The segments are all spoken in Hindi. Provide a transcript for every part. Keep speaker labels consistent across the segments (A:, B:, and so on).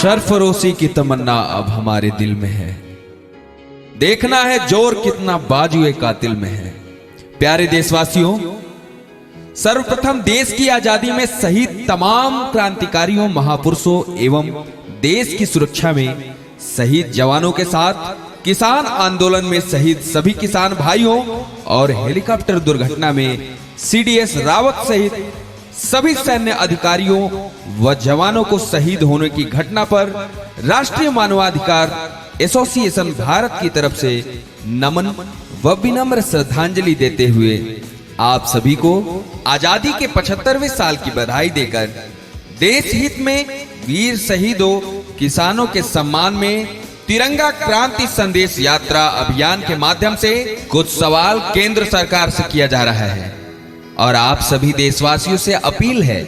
A: सरफरोशी की तमन्ना अब हमारे दिल में है, देखना है जोर कितना बाजुए कातिल में है। प्यारे देशवासियों, सर्वप्रथम देश की आजादी में शहीद तमाम क्रांतिकारियों, महापुरुषों एवं देश की सुरक्षा में शहीद जवानों के साथ किसान आंदोलन में शहीद सभी किसान भाइयों और हेलीकॉप्टर दुर्घटना में सीडीएस रावत सहित सभी सैन्य अधिकारियों व जवानों को शहीद होने की घटना पर राष्ट्रीय मानवाधिकार एसोसिएशन भारत की तरफ से नमन व विनम्र श्रद्धांजलि देते हुए आप सभी को आजादी के 75वें साल की बधाई देकर देश हित में वीर शहीदों किसानों के सम्मान में तिरंगा क्रांति संदेश यात्रा अभियान के माध्यम से कुछ सवाल केंद्र सरकार से किया जा रहा है और आप सभी देशवासियों से अपील है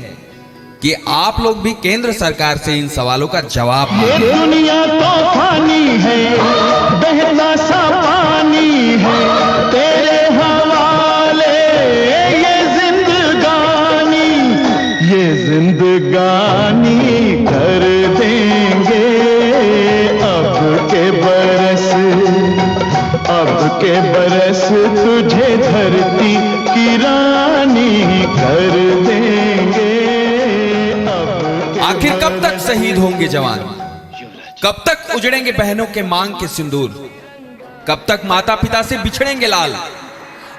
A: कि आप लोग भी केंद्र सरकार से इन सवालों का जवाब
B: ये दुनिया तो फानी है, बहता सा पानी है, तेरे हवाले ये जिंदगानी कर देंगे। अब के बरस तुझे धरती की रानी कर देंगे।
A: आखिर कब तक शहीद होंगे जवान? कब तक उजड़ेंगे बहनों के मांग के सिंदूर? कब तक माता पिता से बिछड़ेंगे लाल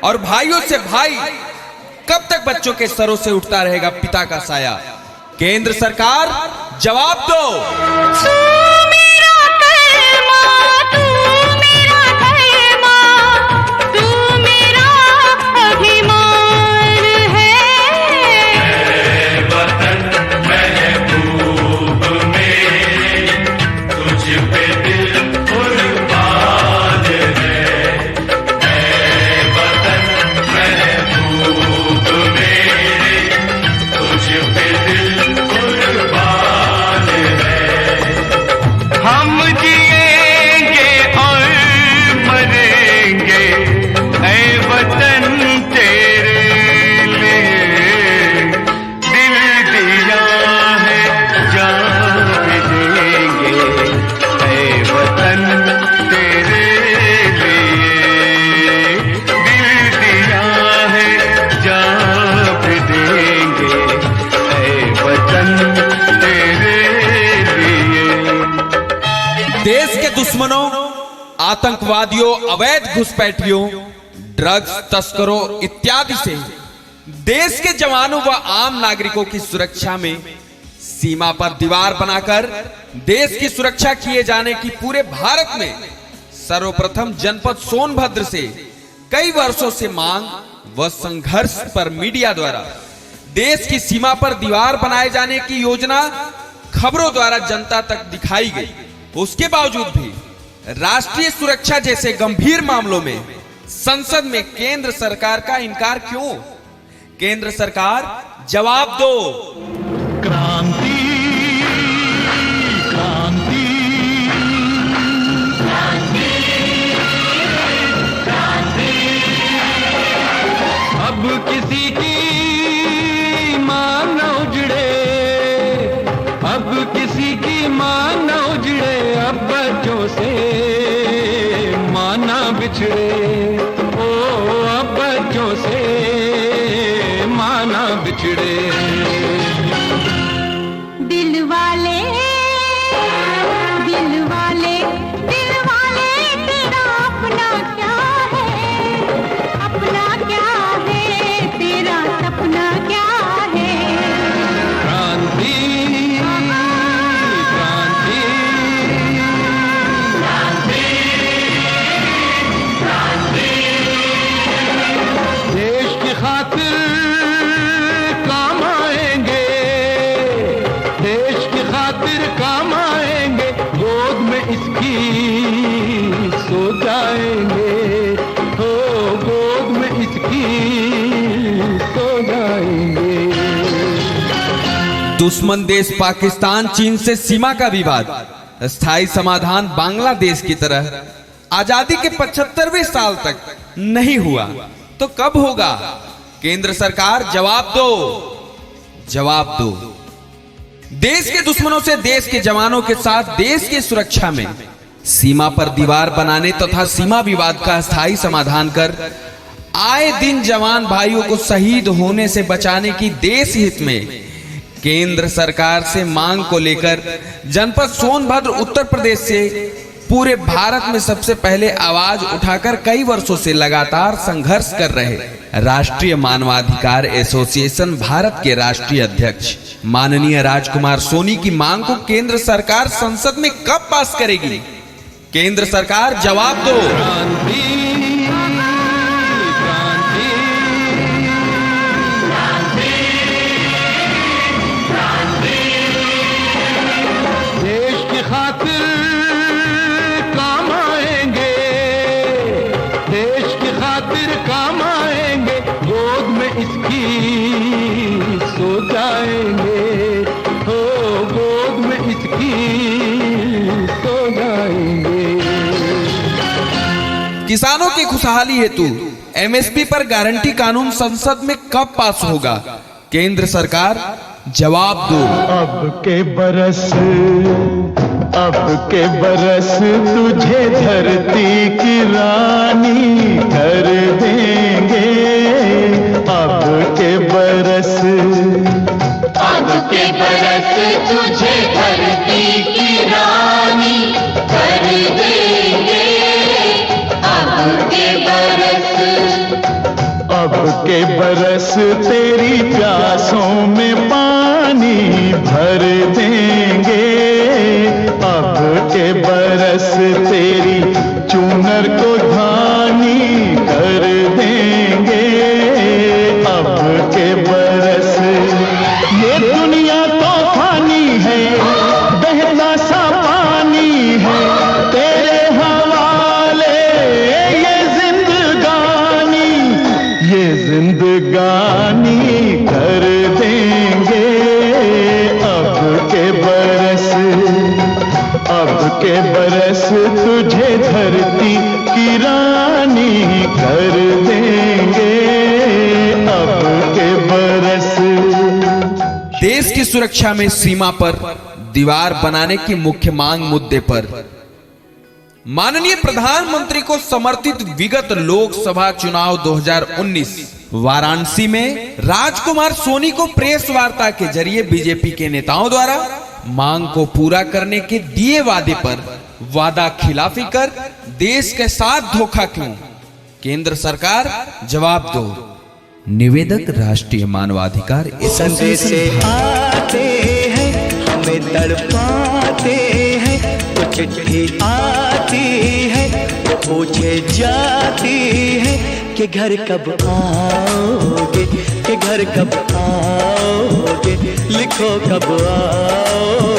A: और भाइयों से भाई? कब तक बच्चों के सरों से उठता रहेगा पिता का साया? केंद्र सरकार जवाब दो। देश के दुश्मनों, आतंकवादियों, अवैध घुसपैठियों, ड्रग्स तस्करों इत्यादि से देश के जवानों व आम नागरिकों की सुरक्षा में सीमा पर दीवार बनाकर देश की सुरक्षा किए जाने की पूरे भारत में सर्वप्रथम जनपद सोनभद्र से कई वर्षों से मांग व संघर्ष पर मीडिया द्वारा देश की सीमा पर दीवार बनाए जाने की योजना खबरों द्वारा जनता तक दिखाई गई। उसके बावजूद भी राष्ट्रीय सुरक्षा जैसे गंभीर मामलों में संसद में केंद्र सरकार का इनकार क्यों? केंद्र सरकार जवाब दो।
B: क्रांति क्रांति क्रांति अब किसी की मां न उजड़े, अब किसी की मां न उजड़े, अब बच्चों से मां न बिछड़े। ओ अब बच्चों से मां न बिछड़े।
C: दिल वाले दिल वाले दिल वाले तेरा अपना क्या है? अपना क्या है? तेरा सपना क्या है?
B: क्रांति देश की खातिर काम आएंगे, देश की खातिर काम आएंगे, गोद में इसकी सो जाएंगे, हो गोद में इसकी सो जाएंगे।
A: दुश्मन देश पाकिस्तान चीन से सीमा का विवाद स्थायी समाधान बांग्लादेश की तरह आजादी के 75वें साल तक नहीं हुआ तो कब होगा? केंद्र सरकार जवाब दो, जवाब दो। देश के दुश्मनों से देश के जवानों के साथ देश की सुरक्षा में सीमा पर दीवार बनाने तथा सीमा विवाद का स्थायी समाधान कर आए दिन जवान भाइयों को शहीद होने से बचाने की देश हित में केंद्र सरकार से मांग को लेकर जनपद सोनभद्र उत्तर प्रदेश से पूरे भारत में सबसे पहले आवाज उठाकर कई वर्षों से लगातार संघर्ष कर रहे राष्ट्रीय मानवाधिकार एसोसिएशन भारत के राष्ट्रीय अध्यक्ष माननीय राजकुमार सोनी की मांग को केंद्र सरकार संसद में कब पास करेगी? केंद्र सरकार जवाब दो।
B: देश की खातिर काम आएंगे, देश की खातिर काम आएंगे, गोद में इसकी सो जाएंगे, हो गोद में इसकी सो जाएंगे।
A: किसानों की खुशहाली हेतु एमएसपी पर गारंटी कानून संसद में कब पास होगा? केंद्र सरकार जवाब दो।
B: अब के बरस तुझे धरती की रानी कर देंगे। अब के बरस
C: तुझे धरती की रानी कर देंगे।
B: अब के बरस तेरी प्यासों में पानी भर देंगे। अब के बरस तेरी चूनर को धानी कर देंगे। अब के बरस ये दुनिया तो फानी है, बहता सा पानी है, तेरे हवाले ये जिंदगानी कर देंगे। अब के बरस तुझे धरती की रानी कर देंगे। अब के बरस
A: देश की सुरक्षा में सीमा पर दीवार बनाने की मुख्य मांग मुद्दे पर माननीय प्रधानमंत्री को समर्थित विगत लोकसभा चुनाव 2019 वाराणसी में राजकुमार सोनी को प्रेस वार्ता के जरिए बीजेपी के नेताओं द्वारा मांग को पूरा करने के दिए वादे पर वादा खिलाफी कर देश के साथ धोखा क्यों? केंद्र सरकार जवाब दो। निवेदक राष्ट्रीय मानवाधिकार
D: संदेश आते हैं, हमें तड़पाते हैं, कुछ चिट्ठी आती है वो पूछे जाती है कि घर कब आओगे, कि घर कब आओगे, लिखो कब आओगे।